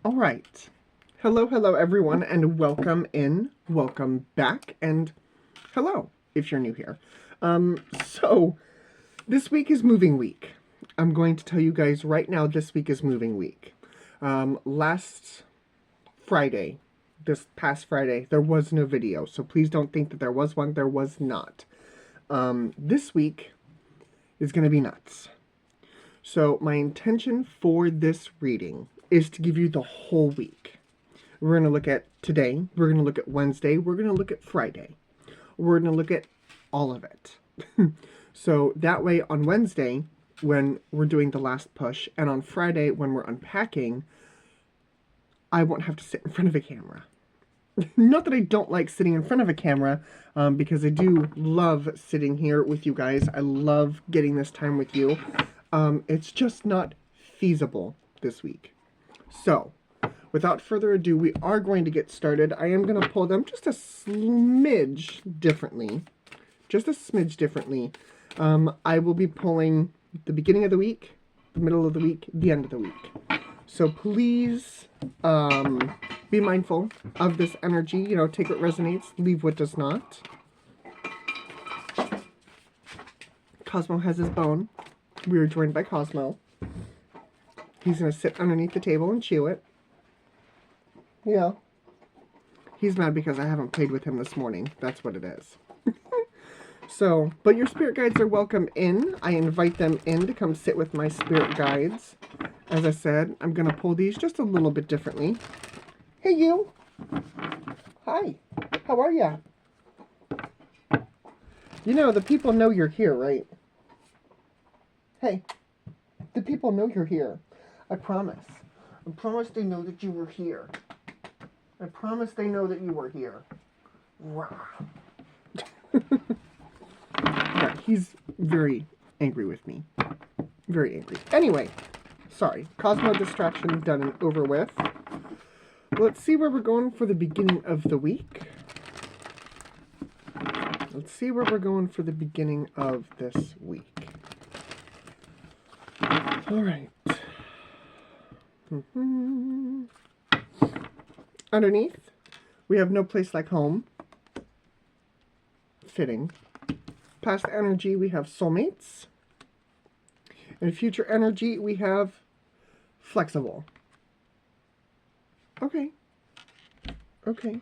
All right. Hello, everyone, and welcome in, welcome back, and hello if you're new here. So this week is moving week. I'm going to tell you guys right now, this week is moving week. Last Friday, this past Friday, there was no video, so please don't think that there was one. There was not. This week is going to be nuts. So my intention for this reading is to give you the whole week. We're going to look at today, we're going to look at Wednesday, we're going to look at Friday. We're going to look at all of it. So that way on Wednesday, when we're doing the last push, and on Friday when we're unpacking, I won't have to sit in front of a camera. Not that I don't like sitting in front of a camera, because I do love sitting here with you guys. I love getting this time with you. It's just not feasible this week. So, without further ado, we are going to get started. I am going to pull them just a smidge differently. Just a smidge differently. I will be pulling the beginning of the week, the middle of the week, the end of the week. So please be mindful of this energy. You know, take what resonates, leave what does not. Cosmo has his bone. We are joined by Cosmo. He's going to sit underneath the table and chew it. Yeah. He's mad because I haven't played with him this morning. That's what it is. So, but your spirit guides are welcome in. I invite them in to come sit with my spirit guides. As I said, I'm going to pull these just a little bit differently. Hey, you. Hi. How are ya? You know, the people know you're here, right? Hey, the people know you're here. I promise. I promise they know that you were here. I promise they know that you were here. Yeah, he's very angry with me. Very angry. Anyway, sorry. Cosmo distraction done and over with. Let's see where we're going for the beginning of the week. Let's see where we're going for the beginning of this week. All right. Underneath, we have no place like home. Fitting. Past energy, we have soulmates. And future energy, we have flexible. Okay. Okay.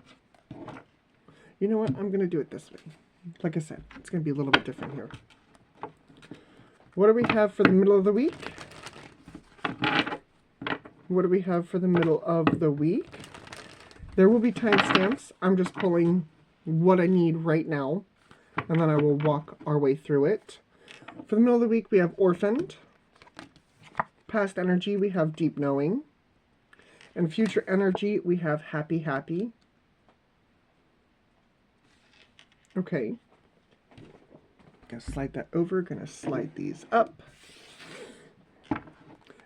You know what? I'm going to do it this way. Like I said, it's going to be a little bit different here. What do we have for the middle of the week? What do we have for the middle of the week? There will be timestamps. I'm just pulling what I need right now, and then I will walk our way through it. For the middle of the week, we have orphaned. Past energy, we have deep knowing. And future energy, we have happy, happy. Okay. Gonna slide that over, gonna slide these up.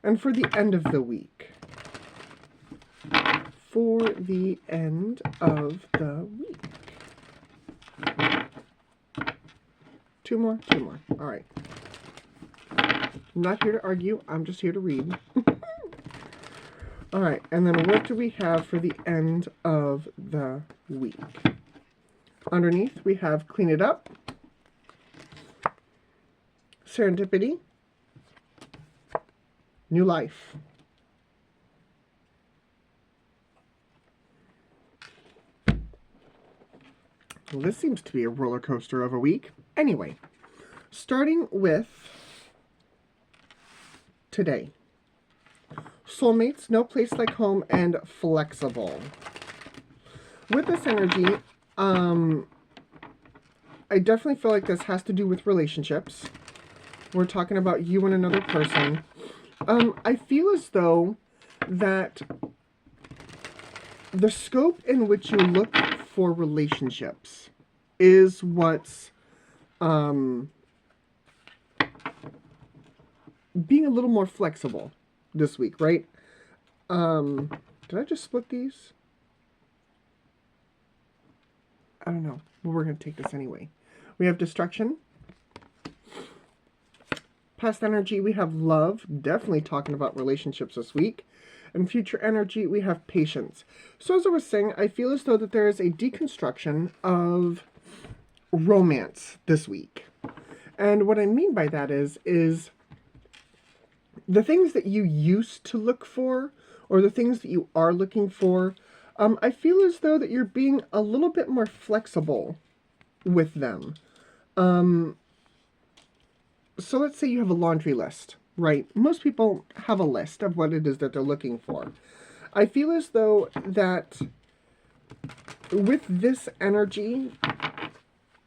And for the end of the week. For the end of the week. Two more. All right. I'm not here to argue. I'm just here to read. All right. And then what do we have for the end of the week? Underneath, we have clean it up. Serendipity. New life. Well, this seems to be a roller coaster of a week. Anyway, starting with today. Soulmates, no place like home, and flexible. With this energy, I definitely feel like this has to do with relationships. We're talking about you and another person. I feel as though that the scope in which you look for relationships is what's being a little more flexible this week, right? Did I just split these? I don't know. Well, we're going to take this anyway. We have destruction. Past energy, we have love. Definitely talking about relationships this week. And future energy, we have patience. So as I was saying, I feel as though that there is a deconstruction of romance this week. And what I mean by that is the things that you used to look for, or the things that you are looking for, I feel as though that you're being a little bit more flexible with them. So let's say you have a laundry list, right? Most people have a list of what it is that they're looking for. I feel as though that with this energy,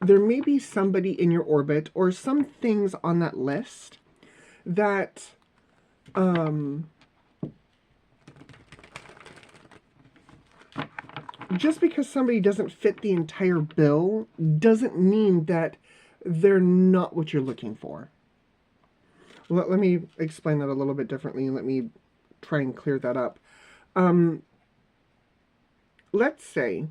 there may be somebody in your orbit or some things on that list that just because somebody doesn't fit the entire bill doesn't mean that they're not what you're looking for. Let me explain that a little bit differently, and let me try and clear that up. Let's say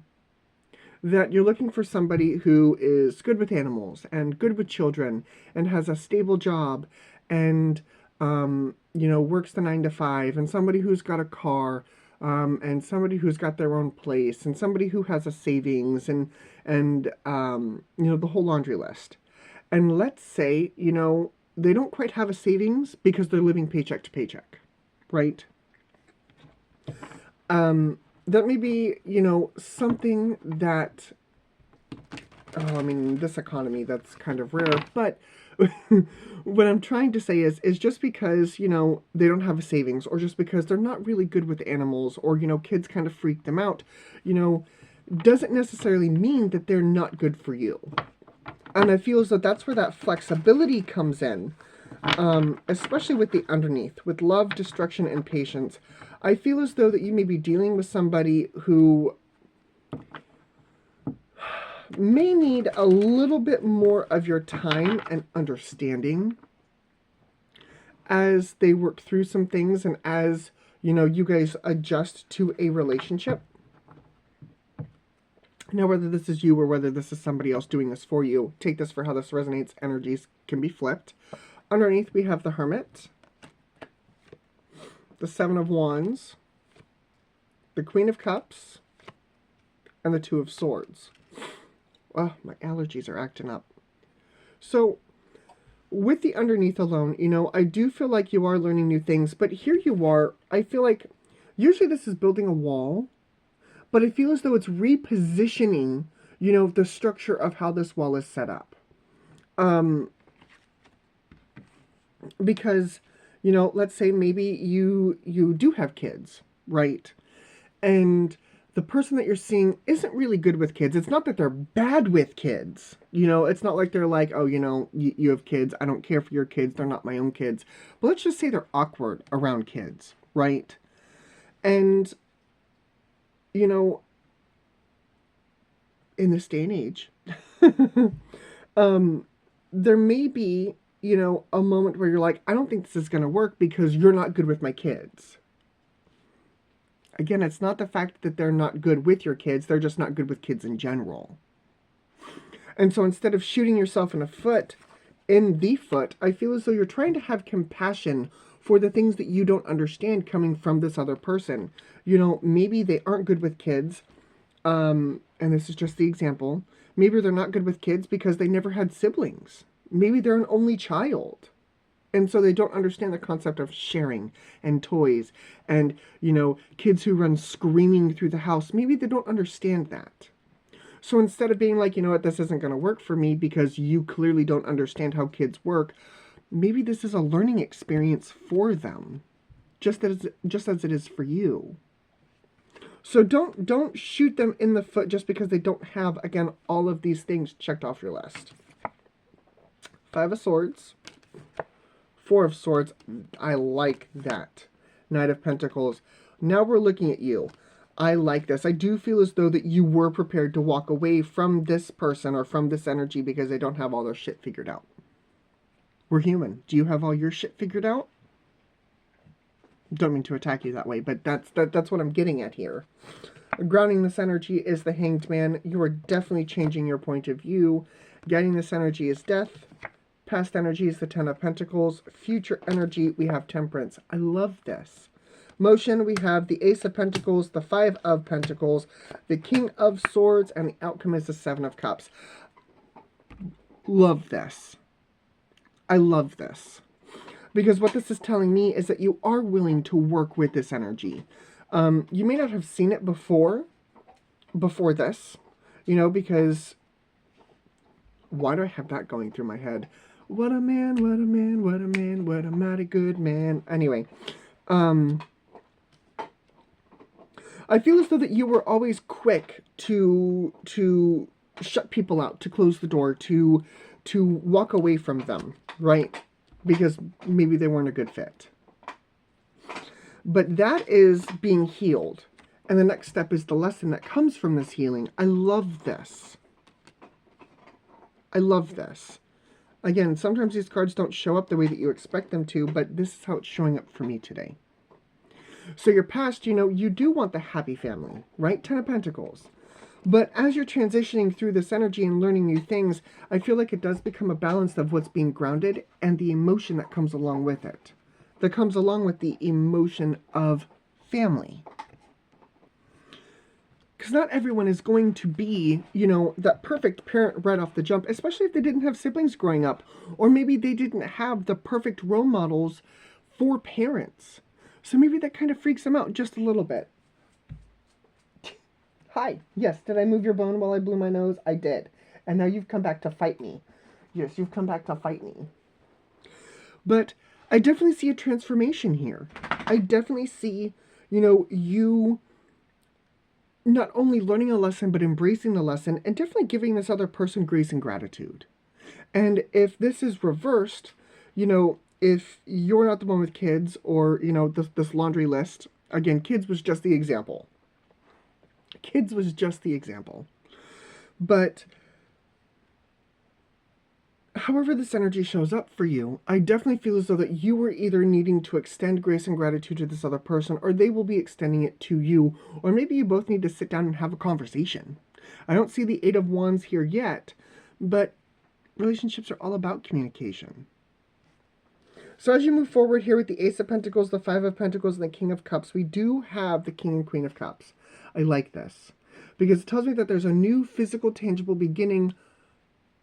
that you're looking for somebody who is good with animals and good with children and has a stable job and, works the 9 to 5, and somebody who's got a car, and somebody who's got their own place, and somebody who has a savings, and the whole laundry list. And let's say, they don't quite have a savings because they're living paycheck to paycheck, right? That may be, something that, this economy, that's kind of rare, but what I'm trying to say is just because, they don't have a savings, or just because they're not really good with animals, or, kids kind of freak them out, doesn't necessarily mean that they're not good for you. And I feel as though that's where that flexibility comes in, especially with the underneath, with love, destruction, and patience. I feel as though that you may be dealing with somebody who may need a little bit more of your time and understanding as they work through some things, and as, you guys adjust to a relationship. Now, whether this is you or whether this is somebody else doing this for you, take this for how this resonates. Energies can be flipped. Underneath, we have the Hermit, the Seven of Wands, the Queen of Cups, and the Two of Swords. Oh, my allergies are acting up. So, with the underneath alone, I do feel like you are learning new things, but here you are, I feel like, usually this is building a wall, but I feel as though it's repositioning, the structure of how this wall is set up. Because, let's say maybe you do have kids, right? And the person that you're seeing isn't really good with kids. It's not that they're bad with kids. It's not like they're like, oh, you have kids. I don't care for your kids. They're not my own kids. But let's just say they're awkward around kids, right? And in this day and age, there may be, a moment where you're like, I don't think this is going to work because you're not good with my kids. Again, it's not the fact that they're not good with your kids, they're just not good with kids in general. And so instead of shooting yourself in the foot, I feel as though you're trying to have compassion for the things that you don't understand coming from this other person. Maybe they aren't good with kids, and this is just the example. Maybe they're not good with kids because they never had siblings. Maybe they're an only child. And so they don't understand the concept of sharing and toys and, kids who run screaming through the house. Maybe they don't understand that. So instead of being like, this isn't going to work for me because you clearly don't understand how kids work, maybe this is a learning experience for them, just as it is for you. So don't shoot them in the foot just because they don't have, again, all of these things checked off your list. Five of Swords. Four of Swords. I like that. Knight of Pentacles. Now we're looking at you. I like this. I do feel as though that you were prepared to walk away from this person or from this energy because they don't have all their shit figured out. We're human. Do you have all your shit figured out? Don't mean to attack you that way, but that's what I'm getting at here. Grounding this energy is the Hanged Man. You are definitely changing your point of view. Guiding this energy is Death. Past energy is the Ten of Pentacles. Future energy, we have Temperance. I love this. motion, we have the Ace of Pentacles, the Five of Pentacles, the King of Swords, and the outcome is the Seven of Cups. Love this. I love this. Because what this is telling me is that you are willing to work with this energy. You may not have seen it before this, you know, because why do I have that going through my head? What a man, what a man, what a man, what a mighty good man. Anyway, I feel as though that you were always quick to shut people out, to close the door, to walk away from them, right? Because maybe they weren't a good fit. But that is being healed. And the next step is the lesson that comes from this healing. I love this. I love this. Again, sometimes these cards don't show up the way that you expect them to, but this is how it's showing up for me today. So your past, you know, you do want the happy family, right? Ten of Pentacles. But as you're transitioning through this energy and learning new things, I feel like it does become a balance of what's being grounded and the emotion that comes along with it. That comes along with the emotion of family. Because not everyone is going to be, you know, that perfect parent right off the jump, especially if they didn't have siblings growing up. Or maybe they didn't have the perfect role models for parents. So maybe that kind of freaks them out just a little bit. Hi. Yes, did I move your bone while I blew my nose? I did. And now you've come back to fight me. Yes, you've come back to fight me. But I definitely see a transformation here. I definitely see, you know, you not only learning a lesson, but embracing the lesson and definitely giving this other person grace and gratitude. And if this is reversed, you know, if you're not the one with kids or, you know, this laundry list, again, kids was just the example. Kids was just the example. But however this energy shows up for you, I definitely feel as though that you were either needing to extend grace and gratitude to this other person, or they will be extending it to you, or maybe you both need to sit down and have a conversation. I don't see the Eight of Wands here yet, but relationships are all about communication. So as you move forward here with the Ace of Pentacles, the Five of Pentacles, and the King of Cups, we do have the King and Queen of Cups. I like this because it tells me that there's a new physical, tangible beginning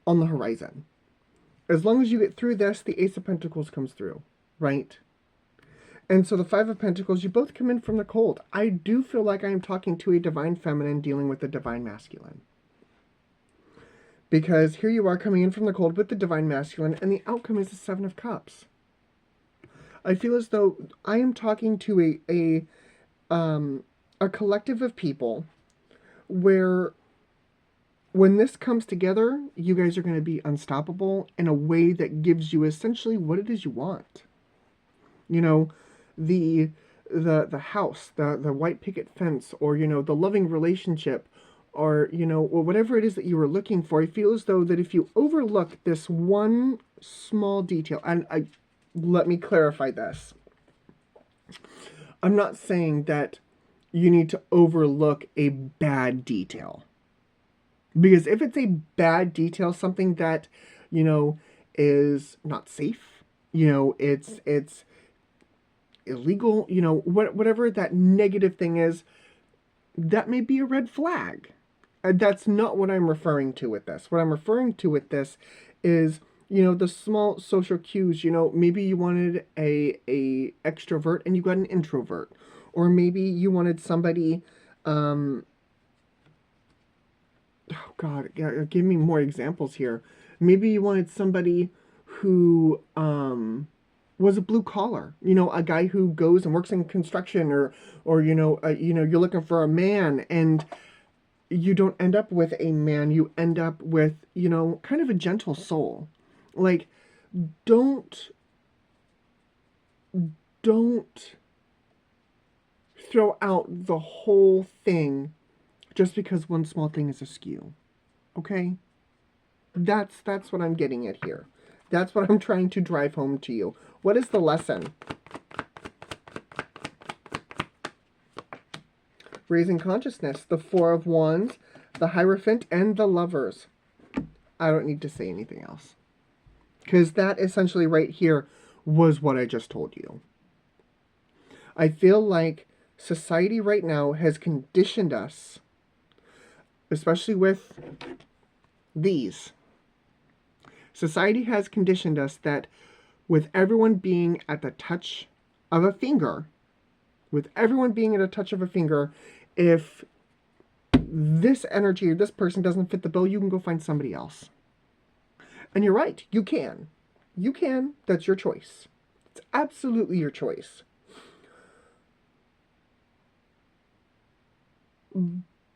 on the horizon. As long as you get through this, the Ace of Pentacles comes through, right? And so the Five of Pentacles, you both come in from the cold. I do feel like I am talking to a divine feminine dealing with a divine masculine. Because here you are coming in from the cold with the divine masculine, and the outcome is the Seven of Cups. I feel as though I am talking to a collective of people where when this comes together, you guys are going to be unstoppable in a way that gives you essentially what it is you want. You know, the house, the white picket fence, or, you know, the loving relationship, or, you know, or whatever it is that you were looking for. I feel as though that if you overlook this one small detail, and let me clarify this. I'm not saying that you need to overlook a bad detail. Because if it's a bad detail, something that, you know, is not safe, you know, it's illegal, you know, whatever that negative thing is, that may be a red flag. That's not what I'm referring to with this. What I'm referring to with this is, you know, the small social cues. You know, maybe you wanted a extrovert and you got an introvert. Or maybe you wanted somebody, oh God, give me more examples here. Maybe you wanted somebody who was a blue collar, you know, a guy who goes and works in construction, or you know, you're looking for a man and you don't end up with a man. You end up with, you know, kind of a gentle soul. Like, don't throw out the whole thing just because one small thing is askew. Okay? That's what I'm getting at here. That's what I'm trying to drive home to you. What is the lesson? Raising consciousness, the Four of Wands, the Hierophant, and the Lovers. I don't need to say anything else. Because that essentially right here was what I just told you. I feel like society right now has conditioned us, especially with these. Society has conditioned us that with everyone being at the touch of a finger, if this energy or this person doesn't fit the bill, you can go find somebody else. And you're right, you can. You can. That's your choice. It's absolutely your choice.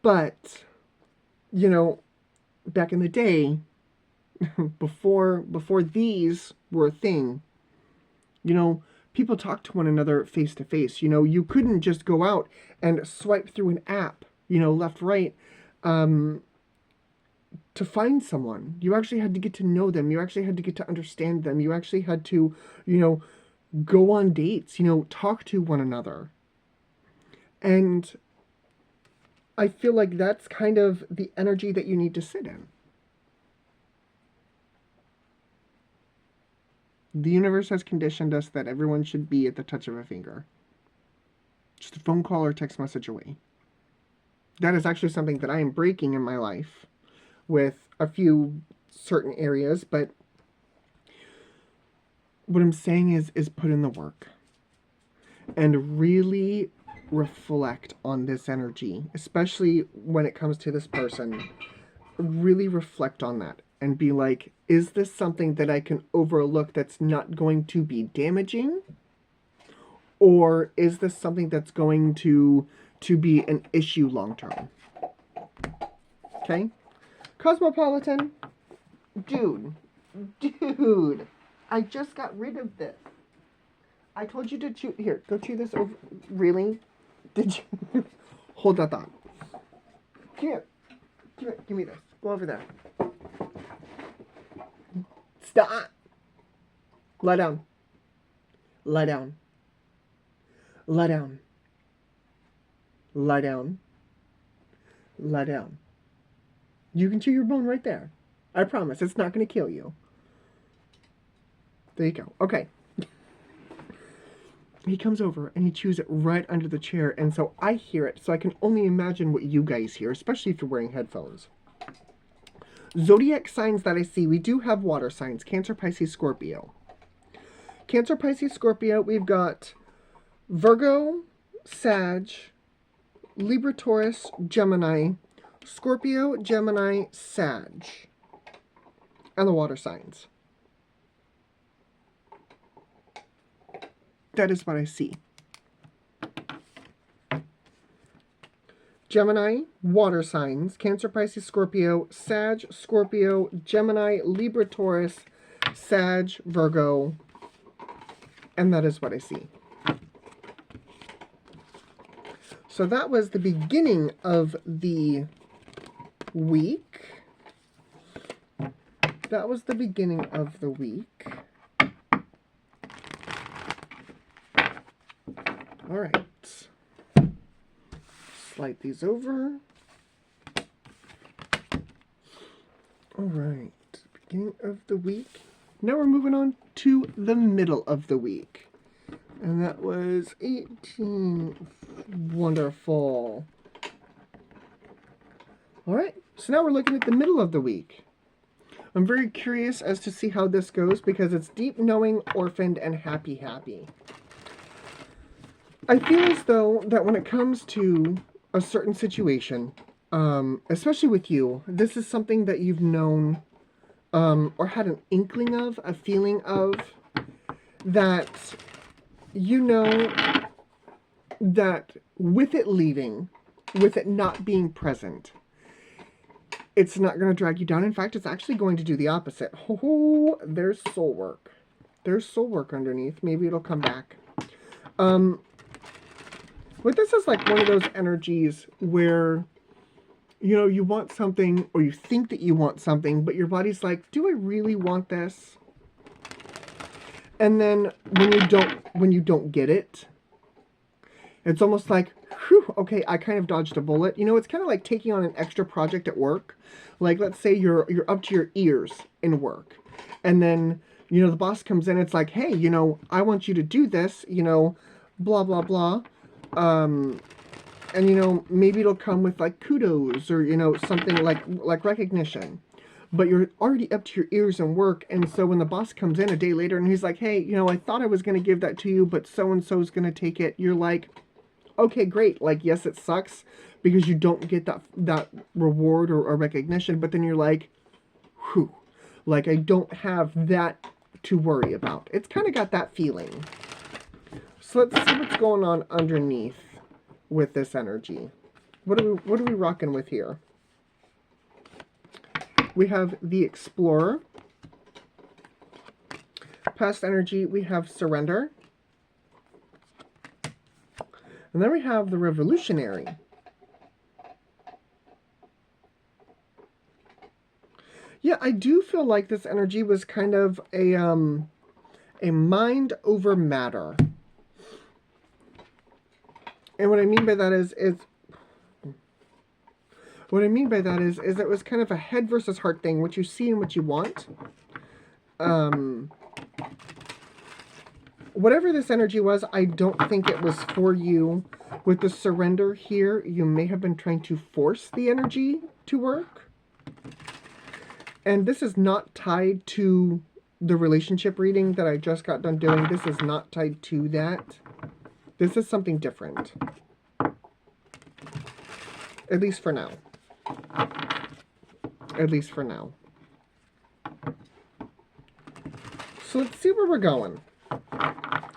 But, you know, back in the day, before these were a thing, you know, people talked to one another face to face. You know, you couldn't just go out and swipe through an app, you know, left, right, to find someone. You actually had to get to know them. You actually had to get to understand them. You actually had to, you know, go on dates, you know, talk to one another. And I feel like that's kind of the energy that you need to sit in. The universe has conditioned us that everyone should be at the touch of a finger. Just a phone call or text message away. That is actually something that I am breaking in my life with a few certain areas, but what I'm saying is put in the work and really reflect on this energy, especially when it comes to this person. Really reflect on that and be like, is this something that I can overlook that's not going to be damaging? Or is this something that's going to be an issue long term? Okay? Cosmopolitan. Dude. I just got rid of this. I told you to chew. Here, go chew this over. Really? Did you? Hold that thought. Here. Give me this. Go over there. Stop. Lie down. Lie down. Lie down. Lie down. Lie down. You can chew your bone right there. I promise. It's not going to kill you. There you go. Okay. He comes over and he chews it right under the chair, and so I hear it, so I can only imagine what you guys hear, especially if you're wearing headphones. Zodiac signs that I see, we do have water signs: Cancer, Pisces, Scorpio. Cancer, Pisces, Scorpio, we've got Virgo, Sag, Libra, Taurus, Gemini, Scorpio, Gemini, Sag. And the water signs. That is what I see. Gemini, water signs, Cancer, Pisces, Scorpio, Sag, Scorpio, Gemini, Libra, Taurus, Sag, Virgo, and that is what I see. So that was the beginning of the week. That was the beginning of the week. All right. Slide these over. All right. Beginning of the week. Now we're moving on to the middle of the week. And that was 18. Wonderful. All right. So now we're looking at the middle of the week. I'm very curious as to see how this goes because it's deep, knowing, orphaned, and happy, happy. I feel as though that when it comes to a certain situation, especially with you, this is something that you've known or had an inkling of, a feeling of, that you know that with it leaving, with it not being present, it's not going to drag you down. In fact, it's actually going to do the opposite. Oh, there's soul work. There's soul work underneath. Maybe it'll come back. But this is like one of those energies where, you know, you want something, or you think that you want something, but your body's like, do I really want this? And then when you don't get it, it's almost like, whew, okay, I kind of dodged a bullet. You know, it's kind of like taking on an extra project at work. Like, let's say you're up to your ears in work. And then, you know, the boss comes in, it's like, hey, you know, I want you to do this, you know, blah, blah, blah. And, you know, maybe it'll come with, like, kudos or, you know, something like recognition. But you're already up to your ears in work, and so when the boss comes in a day later and he's like, hey, you know, I thought I was going to give that to you, but so-and-so is going to take it, you're like, okay, great. Like, yes, it sucks because you don't get that reward or recognition, but then you're like, whew, like, I don't have that to worry about. It's kind of got that feeling. So let's see what's going on underneath with this energy. What are we rocking with here? We have the Explorer. Past energy, we have Surrender. And then we have the Revolutionary. Yeah, I do feel like this energy was kind of a mind over matter. And what I mean by that is it was kind of a head versus heart thing, what you see and what you want. Whatever this energy was, I don't think it was for you. With the surrender here, you may have been trying to force the energy to work. And this is not tied to the relationship reading that I just got done doing. This is not tied to that. This is something different. At least for now. At least for now. So let's see where we're going.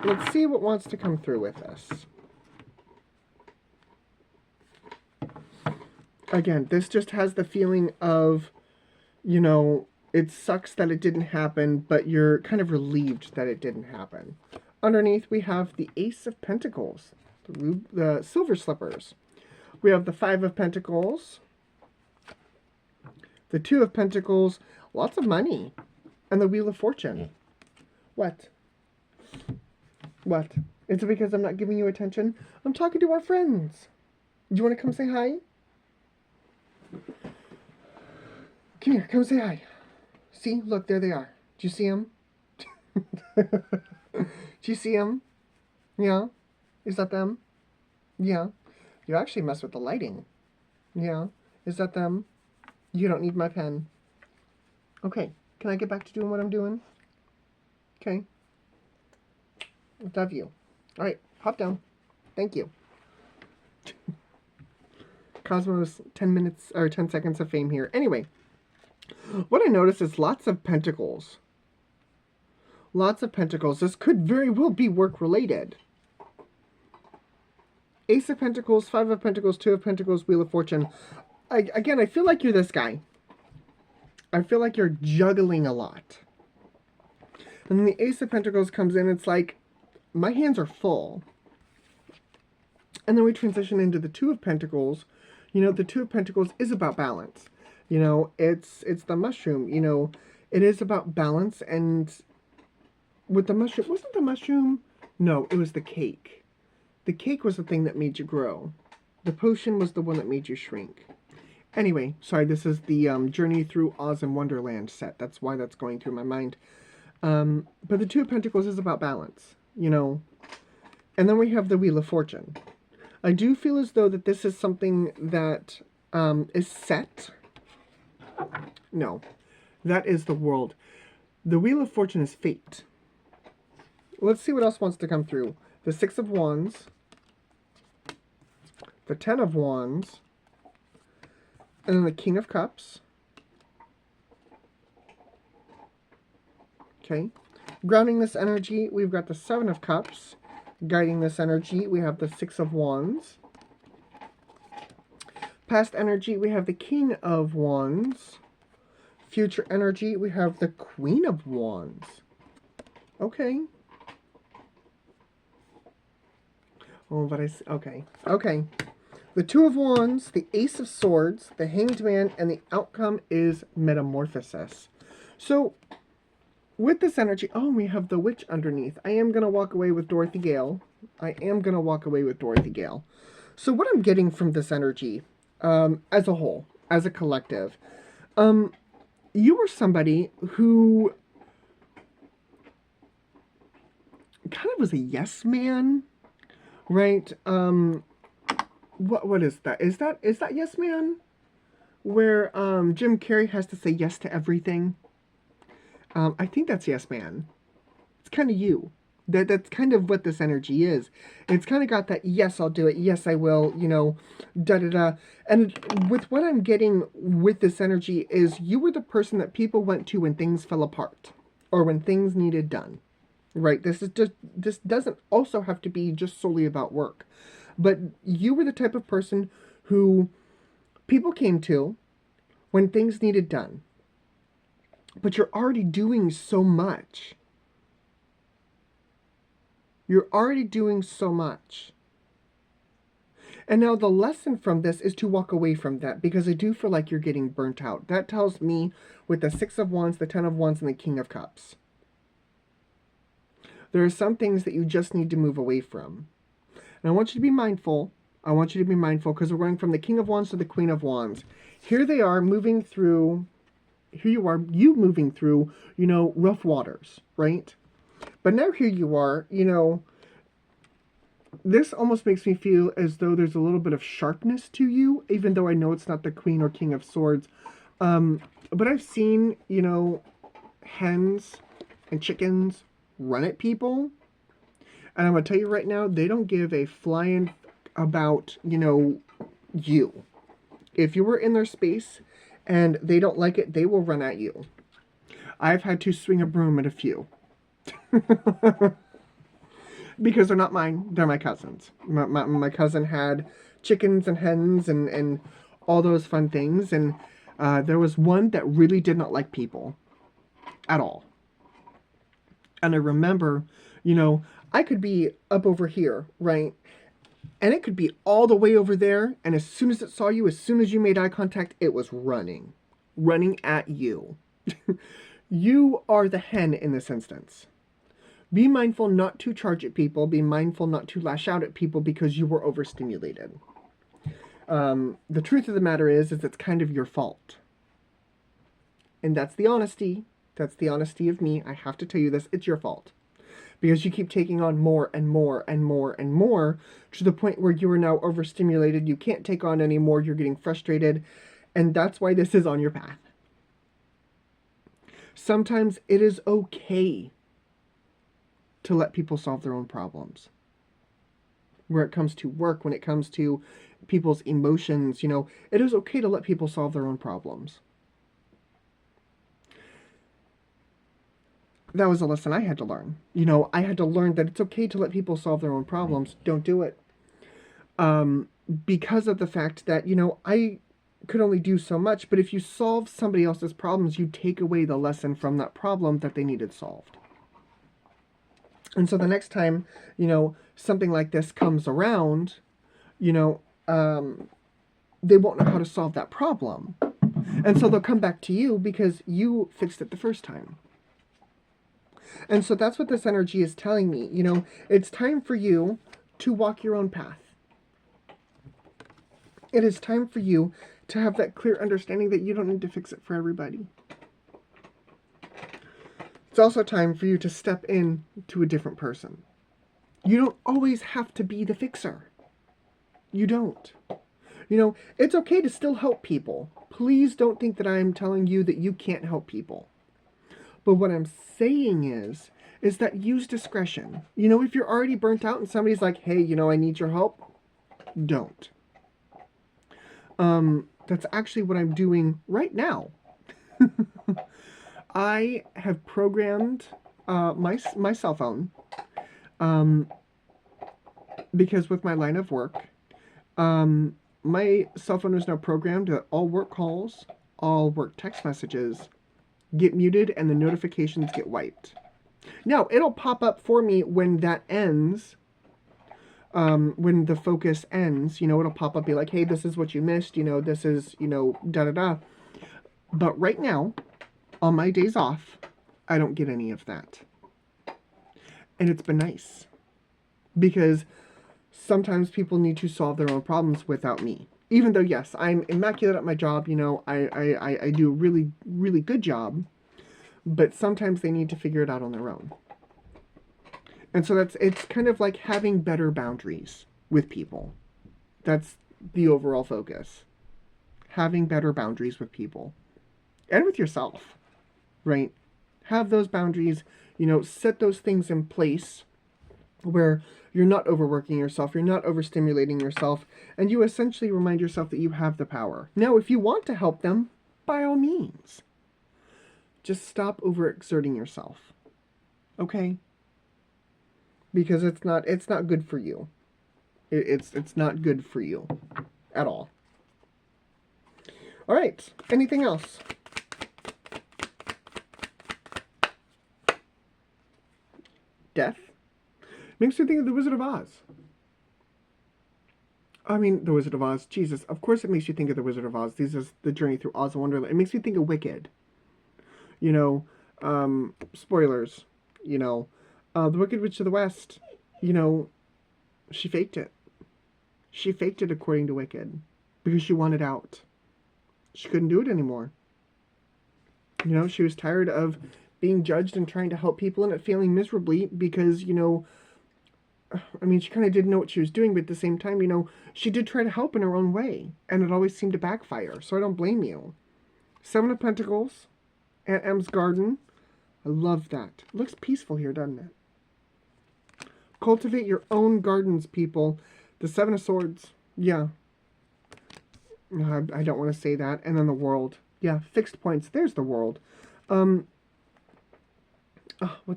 Let's see what wants to come through with this. Again, this just has the feeling of, you know, it sucks that it didn't happen, but you're kind of relieved that it didn't happen. Underneath, we have the Ace of Pentacles, the Silver Slippers. We have the Five of Pentacles, the Two of Pentacles, lots of money, and the Wheel of Fortune. What? What? Is it because I'm not giving you attention? I'm talking to our friends. Do you want to come say hi? Come here, come say hi. See? Look, there they are. Do you see them? Do you see them? Yeah? Is that them? Yeah. You actually mess with the lighting. Yeah. Is that them? You don't need my pen. Okay. Can I get back to doing what I'm doing? Okay. Love you. Alright, hop down. Thank you. Cosmos 10 minutes or 10 seconds of fame here. Anyway, what I noticed is lots of pentacles. Lots of pentacles. This could very well be work related. Ace of Pentacles, Five of Pentacles, Two of Pentacles, Wheel of Fortune. Again, I feel like you're this guy. I feel like you're juggling a lot. And then the Ace of Pentacles comes in, it's like, my hands are full. And then we transition into the Two of Pentacles. You know, the Two of Pentacles is about balance. You know, it's the mushroom. You know, it is about balance. And with the mushroom, wasn't the mushroom? No, it was the cake. The cake was the thing that made you grow. The potion was the one that made you shrink. Anyway, sorry, this is the Journey Through Oz and Wonderland set. That's why that's going through my mind. But the Two of Pentacles is about balance, you know. And then we have the Wheel of Fortune. I do feel as though that this is something that is set. No, that is the world. The Wheel of Fortune is fate. Let's see what else wants to come through. The Six of Wands. The Ten of Wands. And then the King of Cups. Okay. Grounding this energy, we've got the Seven of Cups. Guiding this energy, we have the Six of Wands. Past energy, we have the King of Wands. Future energy, we have the Queen of Wands. Okay. Oh, but okay. Okay. The Two of Wands, the Ace of Swords, the Hanged Man, and the outcome is Metamorphosis. So, with this energy, oh, we have the Witch underneath. I am going to walk away with Dorothy Gale. I am going to walk away with Dorothy Gale. So what I'm getting from this energy, as a whole, as a collective, you were somebody who kind of was a yes man. right? What is that? Is that Yes Man? Where Jim Carrey has to say yes to everything. I think that's Yes Man. It's kind of you. That's kind of what this energy is. It's kind of got that, yes, I'll do it, yes, I will, da da da. And with what I'm getting with this energy is you were the person that people went to when things fell apart or when things needed done. Right? This doesn't also have to be just solely about work. But you were the type of person who people came to when things needed done. But you're already doing so much. You're already doing so much. And now the lesson from this is to walk away from that, because I do feel like you're getting burnt out. That tells me with the Six of Wands, the Ten of Wands, and the King of Cups. There are some things that you just need to move away from. And I want you to be mindful. I want you to be mindful because we're going from the King of Wands to the Queen of Wands. Here they are moving through, here you moving through, rough waters, right? But now here you are, this almost makes me feel as though there's a little bit of sharpness to you, even though I know it's not the Queen or King of Swords. But I've seen, hens and chickens run at people. And I'm going to tell you right now, they don't give a flying about, you. If you were in their space and they don't like it, they will run at you. I've had to swing a broom at a few. Because they're not mine, they're my cousins. My cousin had chickens and hens and all those fun things. And there was one that really did not like people at all. And I remember, I could be up over here, right? And it could be all the way over there. And as soon as it saw you, as soon as you made eye contact, it was running at you. You are the hen in this instance. Be mindful not to charge at people. Be mindful not to lash out at people because you were overstimulated. The truth of the matter is it's kind of your fault. And that's the honesty. That's the honesty of me. I have to tell you this. It's your fault. Because you keep taking on more and more and more and more to the point where you are now overstimulated. You can't take on any more. You're getting frustrated. And that's why this is on your path. Sometimes it is okay to let people solve their own problems. Where it comes to work, when it comes to people's emotions, it is okay to let people solve their own problems. That was a lesson I had to learn. I had to learn that it's okay to let people solve their own problems. Don't do it. Because of the fact that, I could only do so much, but if you solve somebody else's problems, you take away the lesson from that problem that they needed solved. And so the next time, something like this comes around, they won't know how to solve that problem. And so they'll come back to you because you fixed it the first time. And so that's what this energy is telling me. It's time for you to walk your own path. It is time for you to have that clear understanding that you don't need to fix it for everybody. It's also time for you to step in to a different person. You don't always have to be the fixer. You don't. It's okay to still help people. Please don't think that I'm telling you that you can't help people. But what I'm saying is that use discretion. If you're already burnt out and somebody's like, hey, I need your help, don't. That's actually what I'm doing right now. I have programmed my cell phone because with my line of work, my cell phone is now programmed that all work calls, all work text messages get muted and the notifications get wiped. Now, it'll pop up for me when that ends, when the focus ends, it'll pop up, be like, hey, this is what you missed, this is, da-da-da. But right now, on my days off, I don't get any of that. And it's been nice. Because sometimes people need to solve their own problems without me. Even though, yes, I'm immaculate at my job, I do a really, really good job. But sometimes they need to figure it out on their own. And so it's kind of like having better boundaries with people. That's the overall focus. Having better boundaries with people. And with yourself, right? Have those boundaries, set those things in place where you're not overworking yourself, you're not overstimulating yourself, and you essentially remind yourself that you have the power. Now, if you want to help them, by all means, just stop overexerting yourself. Okay? Because it's not good for you. It's not good for you at all. All right. Anything else? Death makes me think of the Wizard of Oz. I mean, the Wizard of Oz. Jesus, of course it makes you think of the Wizard of Oz. This is the journey through Oz and Wonderland. It makes me think of Wicked. Spoilers. The Wicked Witch of the West. She faked it. She faked it according to Wicked because she wanted out. She couldn't do it anymore. She was tired of being judged and trying to help people and it failing miserably because, she kind of didn't know what she was doing, but at the same time, she did try to help in her own way, and it always seemed to backfire, so I don't blame you. Seven of Pentacles, Aunt M's garden. I love that. It looks peaceful here, doesn't it? Cultivate your own gardens, people. The Seven of Swords. Yeah. I don't want to say that. And then the World. Yeah, fixed points. There's the World. With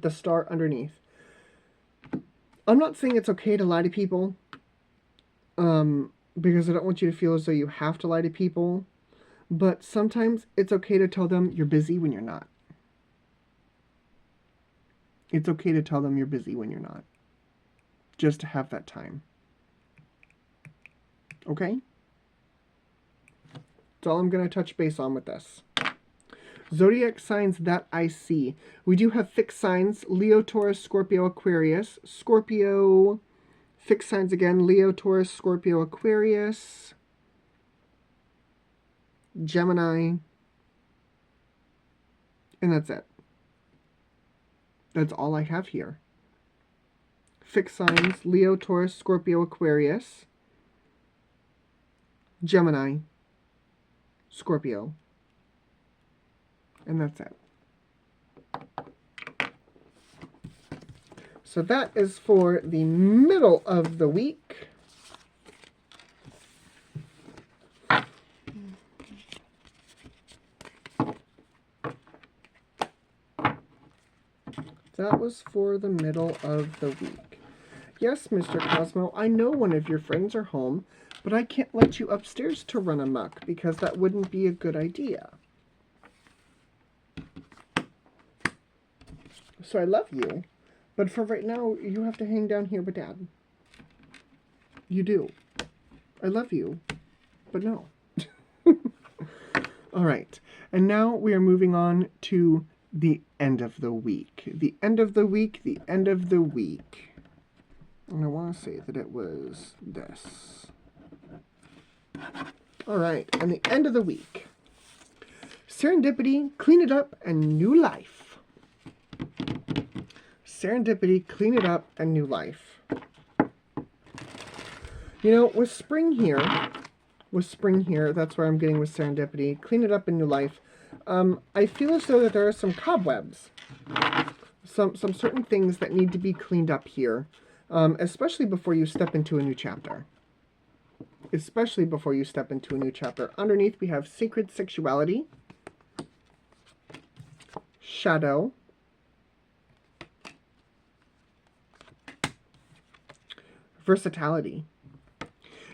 the star underneath. I'm not saying it's okay to lie to people. Because I don't want you to feel as though you have to lie to people. But sometimes it's okay to tell them you're busy when you're not. It's okay to tell them you're busy when you're not. Just to have that time. Okay? That's all I'm going to touch base on with this. Zodiac signs that I see. We do have fixed signs. Leo, Taurus, Scorpio, Aquarius. Scorpio. Fixed signs again. Leo, Taurus, Scorpio, Aquarius. Gemini. And that's it. That's all I have here. Fixed signs. Leo, Taurus, Scorpio, Aquarius. Gemini. Scorpio. And that's it. So that is for the middle of the week. That was for the middle of the week. Yes, Mr. Cosmo, I know one of your friends are home, but I can't let you upstairs to run amok because that wouldn't be a good idea. So I love you, but for right now, you have to hang down here with Dad. You do. I love you, but no. All right, and now we are moving on to the end of the week. The end of the week, the end of the week. And I want to say that it was this. All right, and the end of the week. Serendipity, clean it up, and new life. Serendipity, clean it up, and new life. With spring here, that's where I'm getting with serendipity. Clean it up, and new life. I feel as though that there are some cobwebs. Some certain things that need to be cleaned up here. Especially before you step into a new chapter. Especially before you step into a new chapter. Underneath we have sacred sexuality. Shadow. Versatility.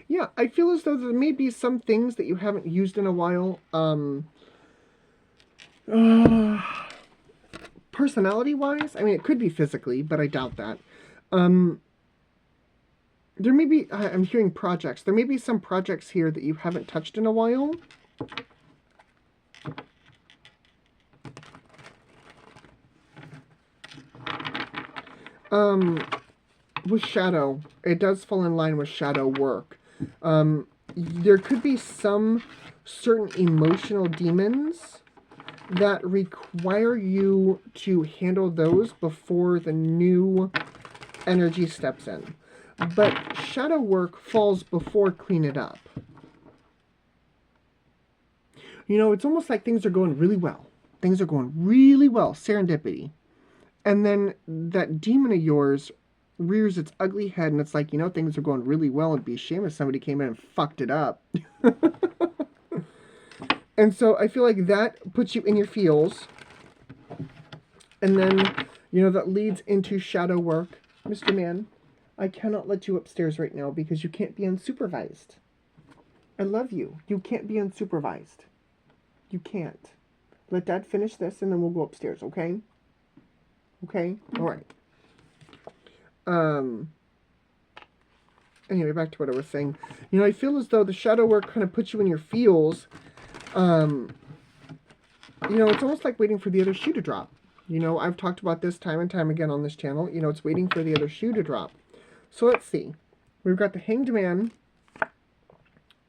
Yeah, I feel as though there may be some things that you haven't used in a while. Personality-wise, I mean, it could be physically, but I doubt that. There may be, I'm hearing projects. There may be some projects here that you haven't touched in a while. With shadow, it does fall in line with shadow work. There could be some certain emotional demons that require you to handle those before the new energy steps in. But shadow work falls before clean it up. You know, it's almost like things are going really well. Things are going really well. Serendipity. And then that demon of yours rears its ugly head and it's like, you know, things are going really well. It'd be a shame if somebody came in and fucked it up. And so I feel like that puts you in your feels. And then, you know, that leads into shadow work. Mr. Man, I cannot let you upstairs right now because you can't be unsupervised. I love you. You can't be unsupervised. You can't. Let Dad finish this and then we'll go upstairs, okay? Okay? Alright. Anyway, back to what I was saying. You know, I feel as though the shadow work kind of puts you in your feels. You know, it's almost like waiting for the other shoe to drop. You know, I've talked about this time and time again on this channel. You know, it's waiting for the other shoe to drop. So let's see. We've got the Hanged Man,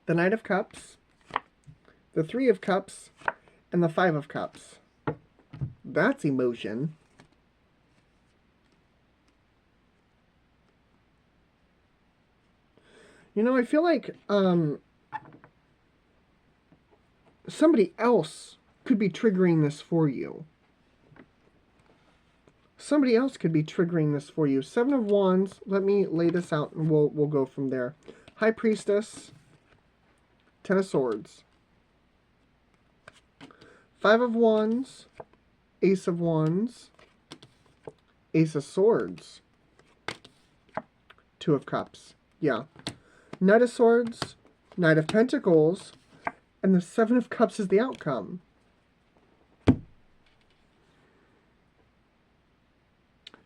the Knight of Cups, the Three of Cups, and the Five of Cups. That's emotion. You know, I feel like somebody else could be triggering this for you. Somebody else could be triggering this for you. Seven of Wands. Let me lay this out and we'll go from there. High Priestess. Ten of Swords. Five of Wands. Ace of Wands. Ace of Swords. Two of Cups. Yeah. Knight of Swords. Knight of Pentacles. And the Seven of Cups is the outcome.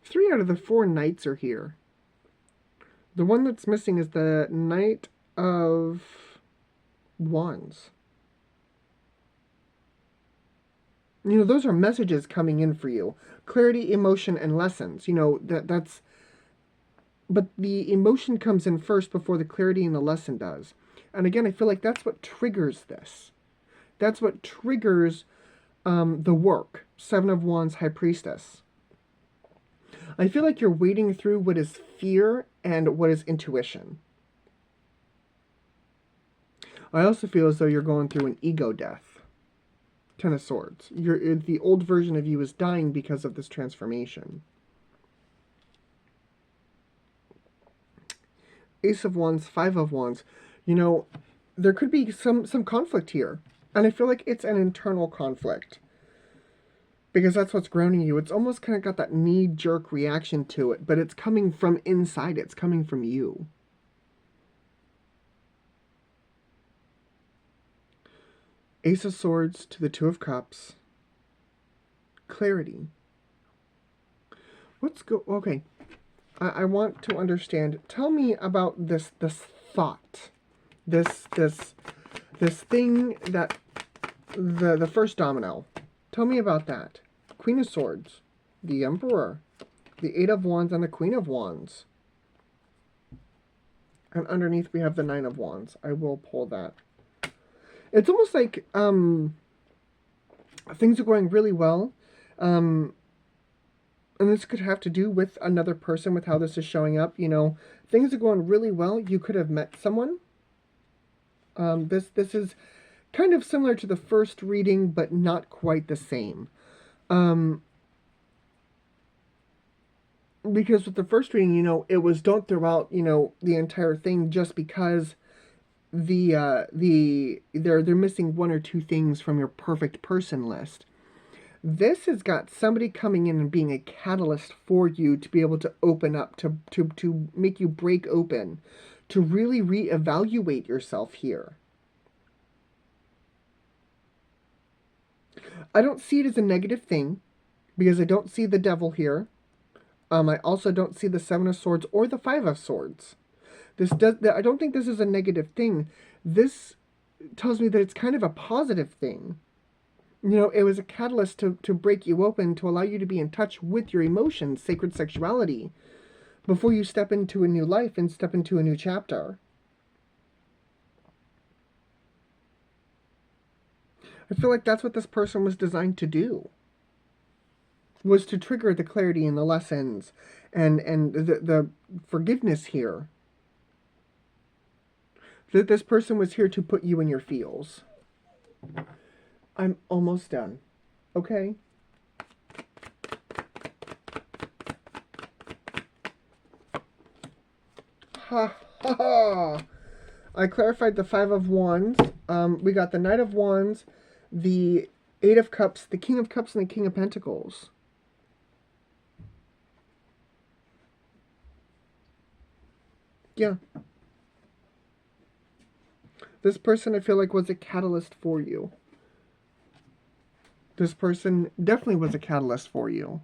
Three out of the four knights are here. The one that's missing is the Knight of Wands. You know, those are messages coming in for you. Clarity, emotion, and lessons. You know, that's... But the emotion comes in first before the clarity and the lesson does. And again, I feel like that's what triggers this. That's what triggers the work. Seven of Wands, High Priestess. I feel like you're wading through what is fear and what is intuition. I also feel as though you're going through an ego death. Ten of Swords. The old version of you is dying because of this transformation. Ace of Wands, Five of Wands. You know, there could be some conflict here. And I feel like it's an internal conflict. Because that's what's grounding you. It's almost kind of got that knee-jerk reaction to it. But it's coming from inside. It's coming from you. Ace of Swords to the Two of Cups. Clarity. Okay. I want to understand. Tell me about this thought. This thing that... The first domino. Tell me about that. Queen of Swords. The Emperor. The Eight of Wands and the Queen of Wands. And underneath we have the Nine of Wands. I will pull that. It's almost like things are going really well. And this could have to do with another person, with how this is showing up. You know, things are going really well. You could have met someone. This is kind of similar to the first reading, but not quite the same. Because with the first reading, you know, it was don't throw out, you know, the entire thing just because they're missing one or two things from your perfect person list. This has got somebody coming in and being a catalyst for you to be able to open up, to make you break open, to really reevaluate yourself here. I don't see it as a negative thing, because I don't see the devil here. I also don't see the Seven of Swords or the Five of Swords. I don't think this is a negative thing. This tells me that it's kind of a positive thing. You know, it was a catalyst to break you open, to allow you to be in touch with your emotions, sacred sexuality, before you step into a new life and step into a new chapter. I feel like that's what this person was designed to do. was to trigger the clarity and the lessons and the forgiveness here. That this person was here to put you in your feels. I'm almost done. Okay? Ha ha ha! I clarified the Five of Wands. We got the Knight of Wands, the Eight of Cups, the King of Cups, and the King of Pentacles. Yeah. This person, I feel like, was a catalyst for you. This person definitely was a catalyst for you.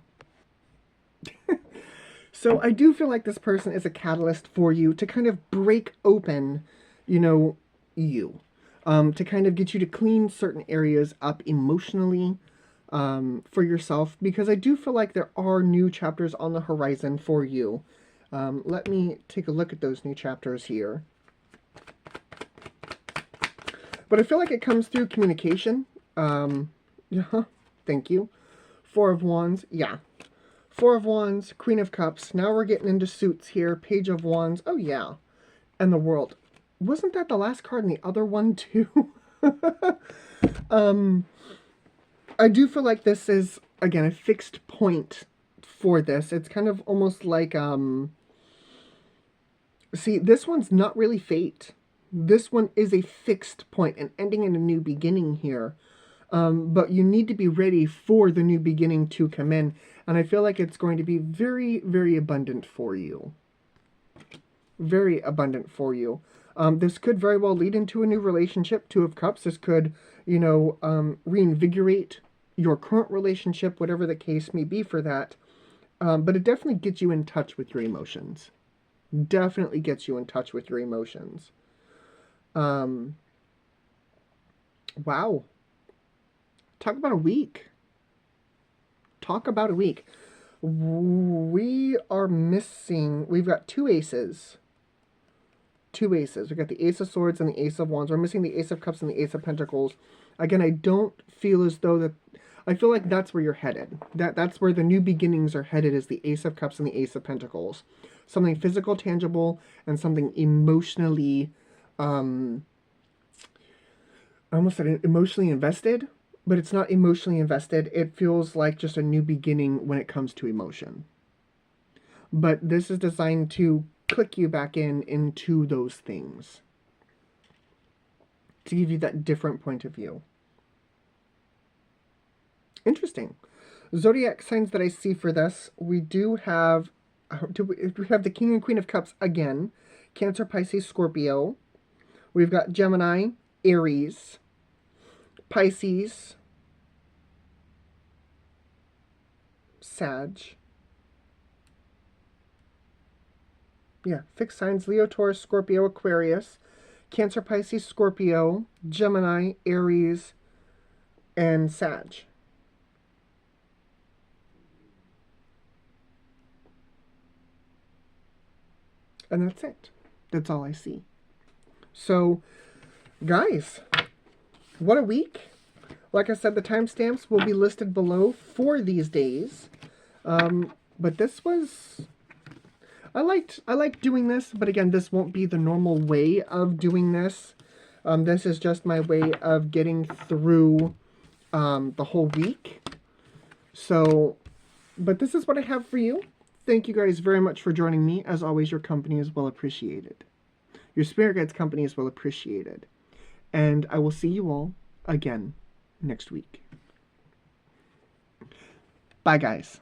So I do feel like this person is a catalyst for you to kind of break open, you know, you. To kind of get you to clean certain areas up emotionally for yourself. Because I do feel like there are new chapters on the horizon for you. Let me take a look at those new chapters here. But I feel like it comes through communication. Yeah, thank you. Four of Wands, yeah. Four of Wands, Queen of Cups. Now we're getting into suits here. Page of Wands, oh yeah. And the World. Wasn't that the last card in the other one too? I do feel like this is, again, a fixed point for this. It's kind of almost like, see, this one's not really fate. This one is a fixed point, an ending and a new beginning here. But you need to be ready for the new beginning to come in. And I feel like it's going to be very, very abundant for you. Very abundant for you. This could very well lead into a new relationship. Two of Cups. This could, you know, reinvigorate your current relationship, whatever the case may be for that. But it definitely gets you in touch with your emotions. Definitely gets you in touch with your emotions. Wow. Talk about a week. Talk about a week. We are missing... We've got two aces. Two aces. We've got the Ace of Swords and the Ace of Wands. We're missing the Ace of Cups and the Ace of Pentacles. Again, I don't feel as though that... I feel like that's where you're headed. That's where the new beginnings are headed, is the Ace of Cups and the Ace of Pentacles. Something physical, tangible, and something emotionally... I almost said emotionally invested, but it's not emotionally invested. It feels like just a new beginning when it comes to emotion. But this is designed to click you back into those things. To give you that different point of view. Interesting. Zodiac signs that I see for this, we do have, we have the King and Queen of Cups again. Cancer, Pisces, Scorpio. We've got Gemini, Aries, Pisces, Sag. Yeah, fixed signs, Leo, Taurus, Scorpio, Aquarius, Cancer, Pisces, Scorpio, Gemini, Aries, and Sag. And that's it. That's all I see. So, guys, what a week. Like I said, the timestamps will be listed below for these days. But this was... I liked doing this, but again, this won't be the normal way of doing this. This is just my way of getting through the whole week. So, but this is what I have for you. Thank you guys very much for joining me. As always, your company is well appreciated. Your spirit guide's company is well appreciated. And I will see you all again next week. Bye, guys.